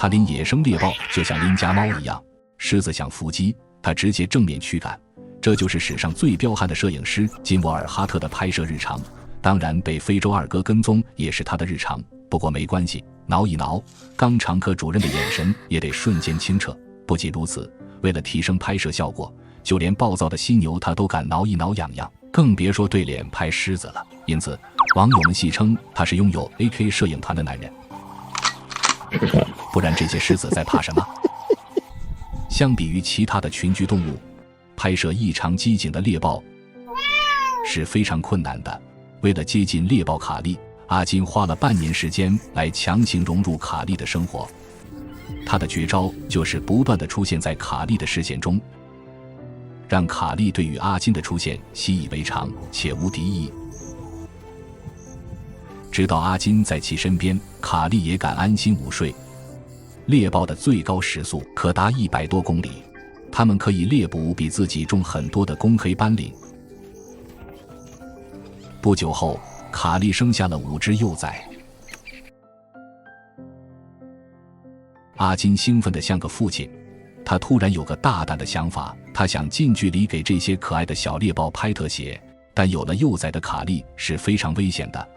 他拎野生猎豹就像拎家猫一样，狮子想伏击，他直接正面驱赶。这就是史上最彪悍的摄影师金沃尔哈特的拍摄日常。当然，被非洲二哥跟踪也是他的日常，不过没关系，挠一挠，冈长科主任的眼神也得瞬间清澈。不仅如此，为了提升拍摄效果，就连暴躁的犀牛他都敢挠一挠痒痒，更别说对脸拍狮子了。因此，网友们戏称他是拥有 AK 摄影团的男人。不然这些狮子在怕什么？相比于其他的群居动物，拍摄异常机警的猎豹是非常困难的。为了接近猎豹卡利，阿金花了半年时间来强行融入卡利的生活。他的绝招就是不断地出现在卡利的视线中，让卡利对于阿金的出现习以为常且无敌意。直到阿金在其身边，卡利也敢安心午睡。猎豹的最高时速可达100多公里，它们可以猎捕比自己重很多的公黑斑羚。不久后，卡利生下了5只幼崽。阿金兴奋得像个父亲，他突然有个大胆的想法，他想近距离给这些可爱的小猎豹拍特写，但有了幼崽的卡利是非常危险的。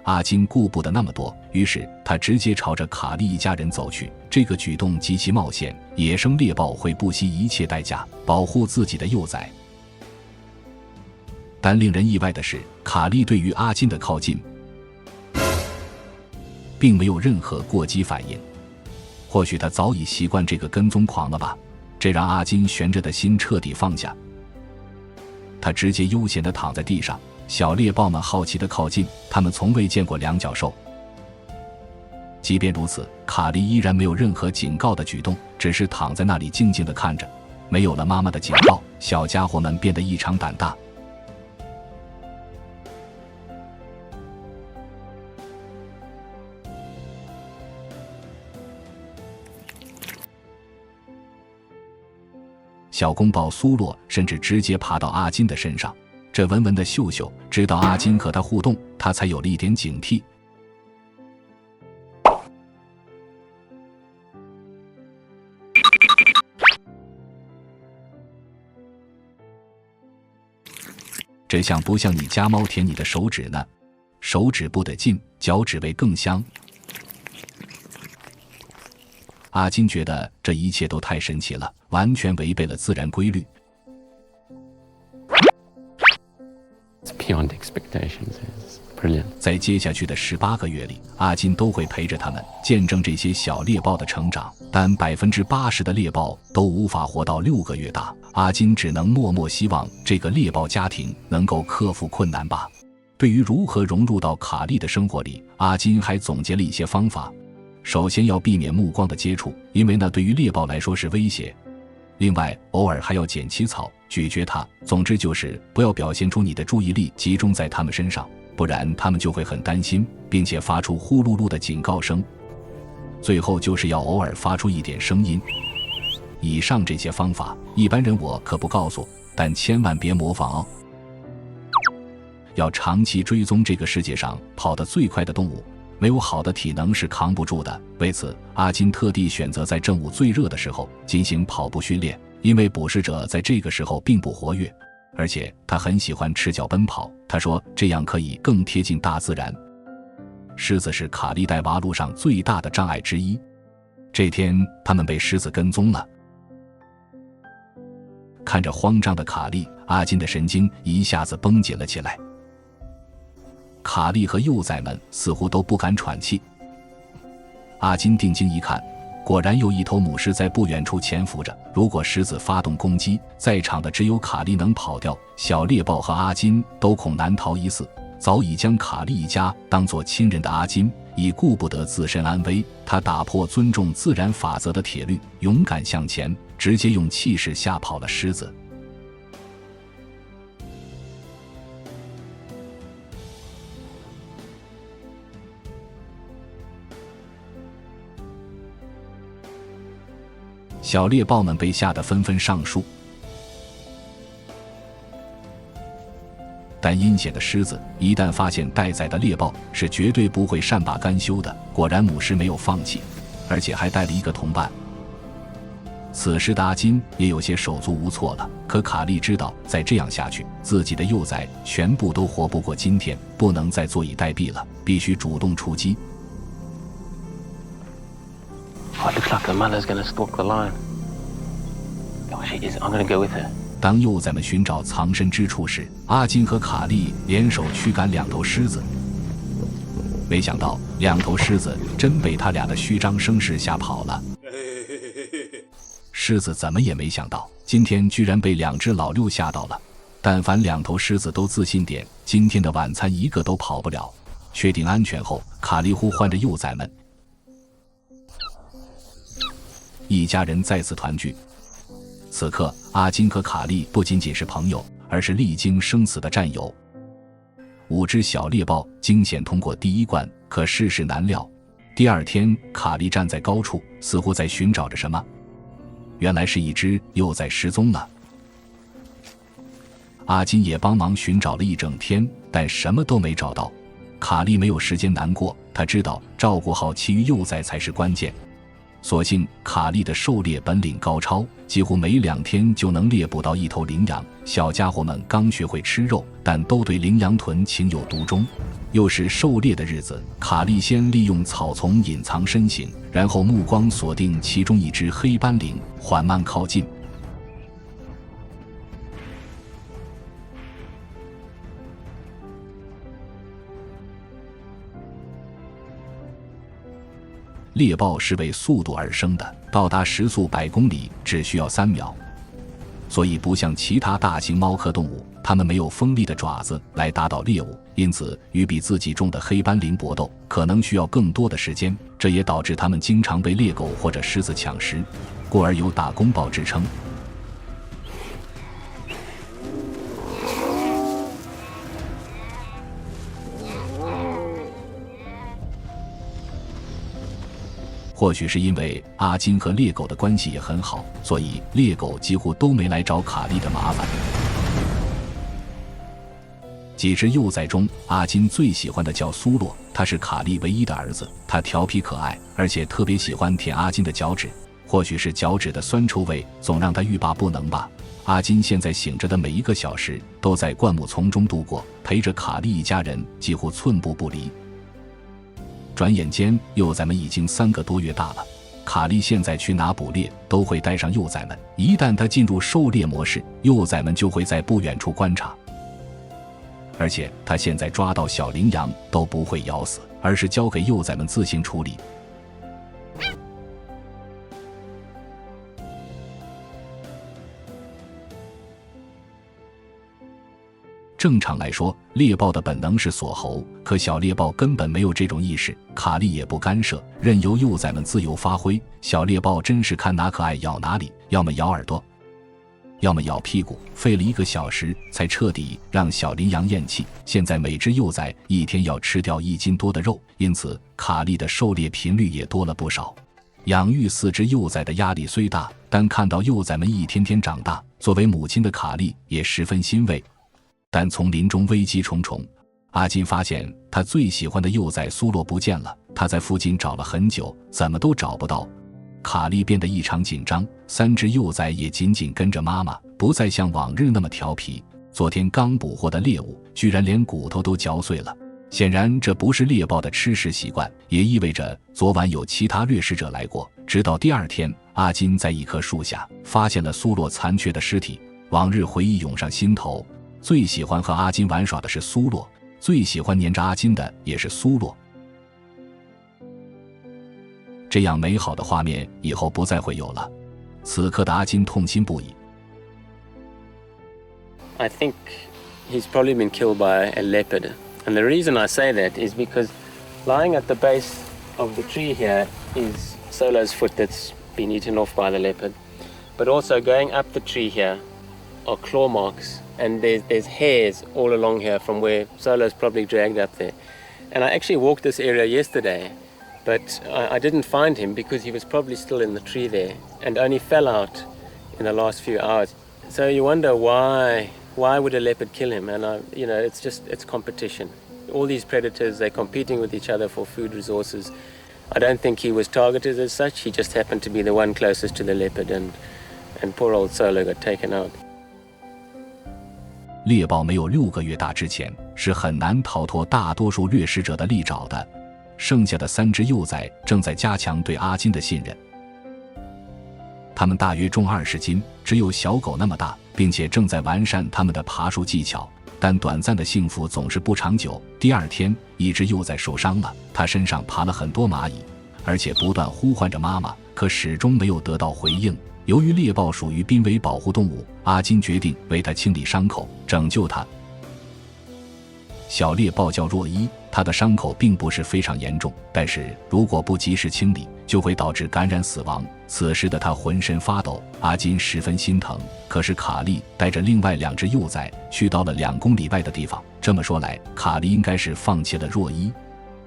阿金顾不得那么多，于是他直接朝着卡利一家人走去。这个举动极其冒险，野生猎豹会不惜一切代价保护自己的幼崽。但令人意外的是，卡利对于阿金的靠近并没有任何过激反应。或许他早已习惯这个跟踪狂了吧，这让阿金悬着的心彻底放下。他直接悠闲地躺在地上，小猎豹们好奇地靠近，他们从未见过两脚兽。即便如此，卡利依然没有任何警告的举动，只是躺在那里静静地看着。没有了妈妈的警告，小家伙们变得异常胆大。小公豹苏洛甚至直接爬到阿金的身上，这文文的秀秀知道阿金和他互动，他才有了一点警惕。这像不像你家猫舔你的手指呢？手指不得劲，脚趾味更香。阿金觉得这一切都太神奇了，完全违背了自然规律。Beyond expectations, it's brilliant. 在接下去的18个月里，阿金都会陪着他们，见证这些小猎豹的成长。但80%的猎豹都无法活到6个月大，阿金只能默默希望这个猎豹家庭能够克服困难吧。对于如何融入到卡利的生活里，阿金还总结了一些方法。首先要避免目光的接触，因为那对于猎豹来说是威胁。另外，偶尔还要捡起草，咀嚼它。总之就是不要表现出你的注意力集中在它们身上，不然它们就会很担心，并且发出呼噜噜的警告声。最后就是要偶尔发出一点声音。以上这些方法，一般人我可不告诉，但千万别模仿哦。要长期追踪这个世界上跑得最快的动物，没有好的体能是扛不住的。为此，阿金特地选择在正午最热的时候进行跑步训练，因为捕食者在这个时候并不活跃，而且他很喜欢赤脚奔跑。他说这样可以更贴近大自然。狮子是卡利带娃路上最大的障碍之一。这天，他们被狮子跟踪了。看着慌张的卡利，阿金的神经一下子绷紧了起来。卡利和幼崽们似乎都不敢喘气。阿金定睛一看，果然有一头母狮在不远处潜伏着。如果狮子发动攻击，在场的只有卡利能跑掉，小猎豹和阿金都恐难逃一死。早已将卡利一家当作亲人的阿金，已顾不得自身安危，他打破尊重自然法则的铁律，勇敢向前，直接用气势吓跑了狮子。小猎豹们被吓得纷纷上树，但阴险的狮子一旦发现待宰的猎豹，是绝对不会善罢甘休的。果然母狮没有放弃，而且还带了一个同伴。此时的阿金也有些手足无措了，可卡利知道再这样下去，自己的幼崽全部都活不过今天，不能再坐以待毙了，必须主动出击。Oh, it looks like the mother's going to stalk the lion. Oh, she is. I'm going to go with her. 当幼崽们寻找藏身之处时，阿金和卡利联手驱赶2头狮子。没想到2头狮子真被他俩的虚张声势吓跑了。狮子怎么也没想到，今天居然被2只老六吓到了。但凡2头狮子都自信点，今天的晚餐一个都跑不了。确定安全后，卡利呼唤着幼崽们，一家人再次团聚。此刻，阿金和卡利不仅仅是朋友，而是历经生死的战友。5只小猎豹惊险通过第1关，可世事难料。第2天，卡利站在高处，似乎在寻找着什么。原来是一只幼崽失踪了。阿金也帮忙寻找了一整天，但什么都没找到。卡利没有时间难过，他知道照顾好其余幼崽才是关键。所幸卡利的狩猎本领高超，几乎每2天就能猎捕到1头羚羊。小家伙们刚学会吃肉，但都对羚羊臀情有独钟。又是狩猎的日子，卡利先利用草丛隐藏身形，然后目光锁定其中一只黑斑羚，缓慢靠近。猎豹是为速度而生的，到达时速100公里只需要3秒。所以不像其他大型猫科动物，它们没有锋利的爪子来打倒猎物，因此与比自己重的黑斑羚搏斗可能需要更多的时间，这也导致它们经常被猎狗或者狮子抢食，故而有打工豹之称。或许是因为阿金和猎狗的关系也很好，所以猎狗几乎都没来找卡利的麻烦。几只幼崽中，阿金最喜欢的叫苏洛，他是卡利唯一的儿子。他调皮可爱，而且特别喜欢舔阿金的脚趾。或许是脚趾的酸臭味总让他欲罢不能吧。阿金现在醒着的每一个小时都在灌木丛中度过，陪着卡利一家人几乎寸步不离。转眼间，幼崽们已经3个多月大了。卡利现在去哪捕猎都会带上幼崽们，一旦他进入狩猎模式，幼崽们就会在不远处观察。而且他现在抓到小羚羊都不会咬死，而是交给幼崽们自行处理。正常来说，猎豹的本能是锁喉，可小猎豹根本没有这种意识，卡利也不干涉，任由幼崽们自由发挥。小猎豹真是看哪可爱咬哪里，要么咬耳朵，要么咬屁股，费了1个小时才彻底让小羚羊咽气。现在每只幼崽一天要吃掉1斤多的肉，因此卡利的狩猎频率也多了不少。养育4只幼崽的压力虽大，但看到幼崽们一天天长大，作为母亲的卡利也十分欣慰。但丛林中危机重重，阿金发现他最喜欢的幼崽苏洛不见了，他在附近找了很久，怎么都找不到。卡利变得异常紧张，3只幼崽也紧紧跟着妈妈，不再像往日那么调皮。昨天刚捕获的猎物居然连骨头都嚼碎了，显然这不是猎豹的吃食习惯，也意味着昨晚有其他掠食者来过。直到第2天，阿金在一棵树下发现了苏洛残缺的尸体，往日回忆涌上心头。最喜欢和阿金玩耍的是苏洛，最喜欢黏着阿金的也是苏洛。这样美好的画面以后不再会有了。此刻的阿金痛心不已。I think he's probably been killed by a leopard. And the reason I say that is because lying at the base of the tree here is Solo's foot that's been eaten off by the leopard. But also going up the tree here are claw marks, and there's hairs all along here from where Solo's probably dragged up there. And I actually walked this area yesterday, but I didn't find him because he was probably still in the tree there and only fell out in the last few hours. So you wonder why why would a leopard kill him? And it's competition. All these predators, they're competing with each other for food resources. I don't think he was targeted as such. He just happened to be the one closest to the leopard, and poor old Solo got taken out. 猎豹没有6个月大之前是很难逃脱大多数掠食者的利爪的。剩下的3只幼崽正在加强对阿金的信任。它们大约重20斤，只有小狗那么大，并且正在完善它们的爬树技巧。但短暂的幸福总是不长久。第2天，一只幼崽受伤了，它身上爬了很多蚂蚁，而且不断呼唤着妈妈，可始终没有得到回应。由于猎豹属于濒危保护动物，阿金决定为它清理伤口，拯救它。小猎豹叫若伊，它的伤口并不是非常严重，但是如果不及时清理，就会导致感染死亡。此时的它浑身发抖，阿金十分心疼。可是卡利带着另外2只幼崽去到了2公里外的地方，这么说来，卡利应该是放弃了若伊。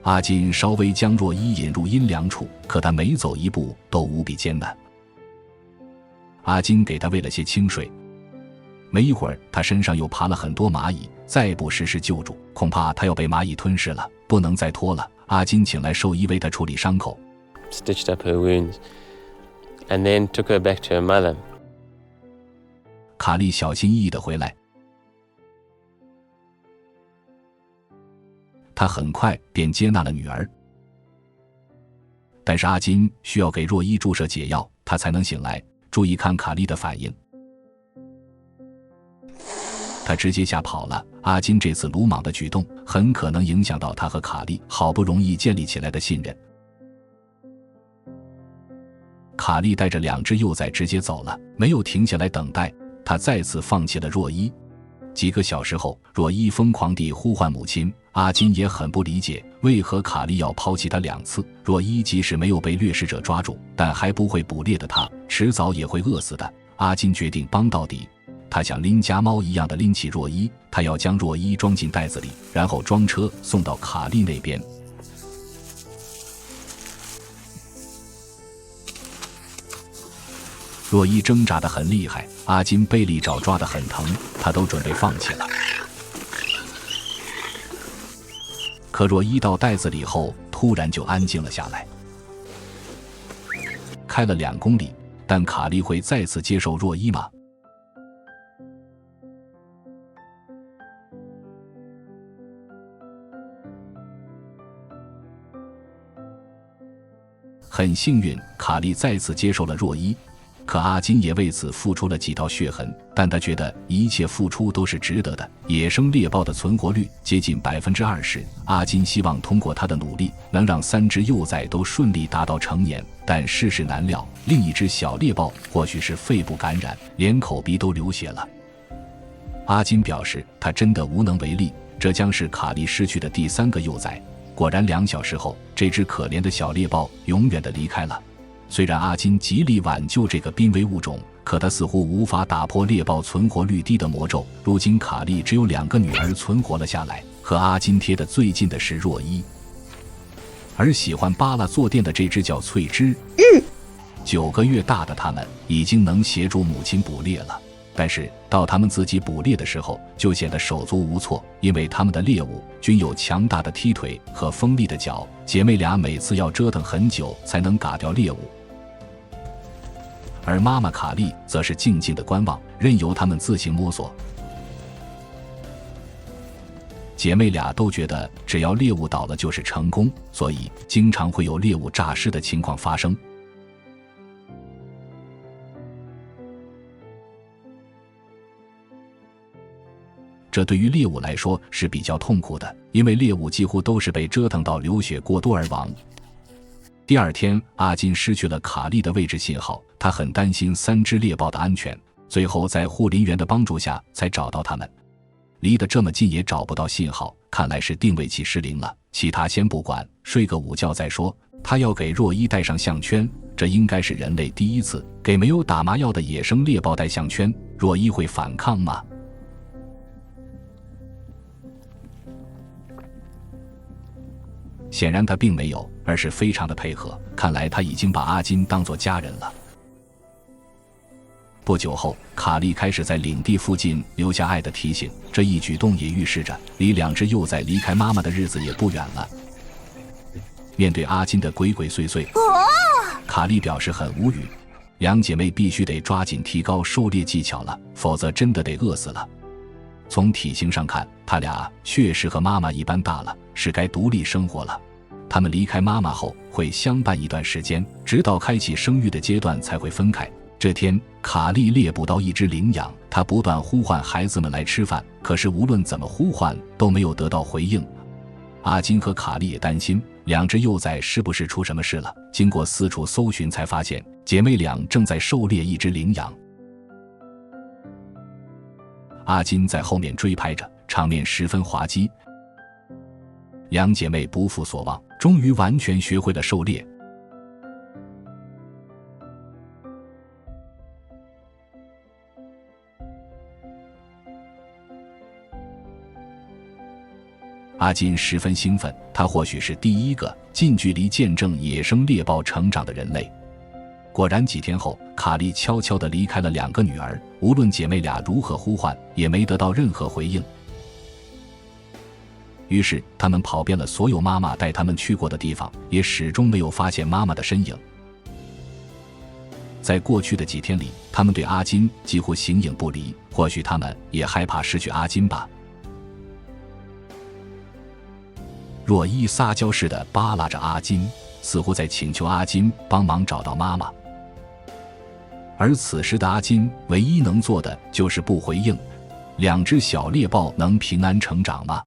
阿金稍微将若伊引入阴凉处，可他每走一步都无比艰难。阿金给他喂了些清水，没一会儿他身上又爬了很多蚂蚁，再不实施救助，恐怕他要被蚂蚁吞噬了，不能再拖了。阿金请来兽医为他处理伤口， Stitched up her wounds, and then took her back to her mother. 卡利小心翼翼地回来，他很快便接纳了女儿。但是阿金需要给若伊注射解药，他才能醒来。注意看卡利的反应，他直接吓跑了。阿金这次鲁莽的举动很可能影响到他和卡利好不容易建立起来的信任。卡利带着2只幼崽直接走了，没有停下来等待，他再次放弃了若伊。几个小时后，若伊疯狂地呼唤母亲，阿金也很不理解为何卡利要抛弃他2次。若伊即使没有被掠食者抓住，但还不会捕猎的他迟早也会饿死的。阿金决定帮到底，他像拎家猫一样的拎起若伊，他要将若伊装进袋子里，然后装车送到卡利那边。若伊挣扎得很厉害，阿金被利爪抓得很疼，他都准备放弃了。可若伊到袋子里后，突然就安静了下来。开了2公里，但卡利会再次接受若伊吗？很幸运，卡利再次接受了若伊。可阿金也为此付出了几道血痕，但他觉得一切付出都是值得的。野生猎豹的存活率接近20%，阿金希望通过他的努力能让3只幼崽都顺利达到成年，但世事难料，另一只小猎豹或许是肺部感染，连口鼻都流血了。阿金表示他真的无能为力，这将是卡利失去的第3个幼崽。果然2小时后，这只可怜的小猎豹永远地离开了。虽然阿金极力挽救这个濒危物种，可他似乎无法打破猎豹存活率低的魔咒。如今卡利只有2个女儿存活了下来，和阿金贴得最近的是若伊，而喜欢扒拉坐垫的这只叫翠芝。9个月大的他们已经能协助母亲捕猎了，但是到他们自己捕猎的时候就显得手足无措，因为他们的猎物均有强大的踢腿和锋利的脚，姐妹俩每次要折腾很久才能嘎掉猎物。而妈妈卡利则是静静的观望，任由他们自行摸索。姐妹俩都觉得只要猎物倒了就是成功，所以经常会有猎物诈尸的情况发生。这对于猎物来说是比较痛苦的，因为猎物几乎都是被折腾到流血过多而亡。第2天，阿金失去了卡利的位置信号，他很担心3只猎豹的安全，最后在护林员的帮助下才找到他们。离得这么近也找不到信号，看来是定位器失灵了。其他先不管，睡个午觉再说。他要给若伊戴上项圈，这应该是人类第一次给没有打麻药的野生猎豹戴项圈。若伊会反抗吗？显然他并没有，而是非常的配合，看来他已经把阿金当作家人了。不久后，卡利开始在领地附近留下爱的提醒，这一举动也预示着离2只幼崽离开妈妈的日子也不远了。面对阿金的鬼鬼祟祟，卡利表示很无语。两姐妹必须得抓紧提高狩猎技巧了，否则真的得饿死了。从体型上看，她俩确实和妈妈一般大了，是该独立生活了。她们离开妈妈后会相伴一段时间，直到开启生育的阶段才会分开。这天，卡利猎捕到一只羚羊，她不断呼唤孩子们来吃饭，可是无论怎么呼唤都没有得到回应。阿金和卡利也担心2只幼崽是不是出什么事了，经过四处搜寻才发现姐妹俩正在狩猎一只羚羊。阿金在后面追拍着，场面十分滑稽。两姐妹不负所望，终于完全学会了狩猎。阿金十分兴奋，他或许是第一个近距离见证野生猎豹成长的人类。果然几天后，卡利悄悄地离开了2个女儿，无论姐妹俩如何呼唤，也没得到任何回应。于是他们跑遍了所有妈妈带他们去过的地方，也始终没有发现妈妈的身影。在过去的几天里，他们对阿金几乎形影不离，或许他们也害怕失去阿金吧。若伊撒娇似的扒拉着阿金，似乎在请求阿金帮忙找到妈妈。而此时的阿金唯一能做的就是不回应。2只小猎豹能平安成长吗？